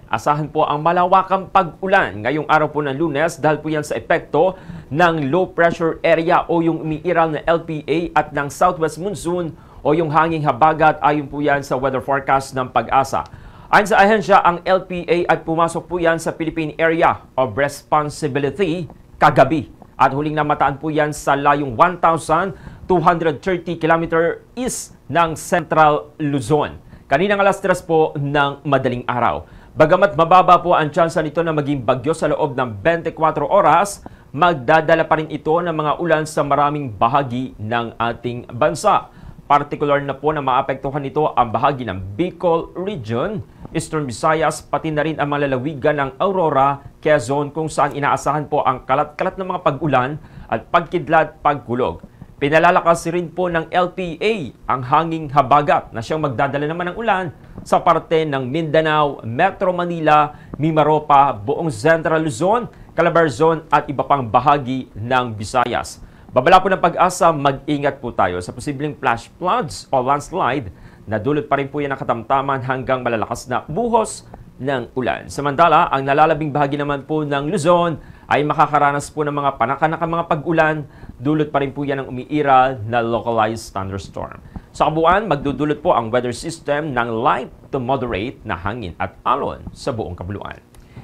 Asahan po ang malawakang pag-ulan ngayong araw po ng Lunes dahil po yan sa epekto ng low pressure area o yung umiiral na LPA at ng southwest monsoon o yung hanging habagat ayon po yan sa weather forecast ng Pag-asa. Ayon sa ahensya, ang LPA at pumasok po yan sa Philippine Area of Responsibility kagabi. At huling namataan po yan sa layong 1,230 km east ng Central Luzon. Kaninang alas 3 po ng madaling araw. Bagamat mababa po ang tsansa nito na maging bagyo sa loob ng 24 oras, magdadala pa rin ito ng mga ulan sa maraming bahagi ng ating bansa. Partikular na po na maapektuhan nito ang bahagi ng Bicol Region, Eastern Visayas, pati na rin ang mga lalawigan ng Aurora, Quezon kung saan inaasahan po ang kalat-kalat ng mga pag-ulan at pagkidlat, pagkulog. Pinalalakas rin po ng LPA ang hanging habagat na siyang magdadala naman ng ulan sa parte ng Mindanao, Metro Manila, Mimaropa, buong Central Luzon, Calabarzon at iba pang bahagi ng Visayas. Babala po ng Pag-asa, mag-ingat po tayo sa posibleng flash floods o landslide na dulot pa rin po yan ng katamtaman hanggang malalakas na buhos ng ulan. Samantala, ang nalalabing bahagi naman po ng Luzon ay makakaranas po ng mga panakanakang mga pag-ulan, dulot pa rin po yan ng umiiral na localized thunderstorm. Sa kabuuan, magdudulot po ang weather system ng light to moderate na hangin at alon sa buong kabuluan.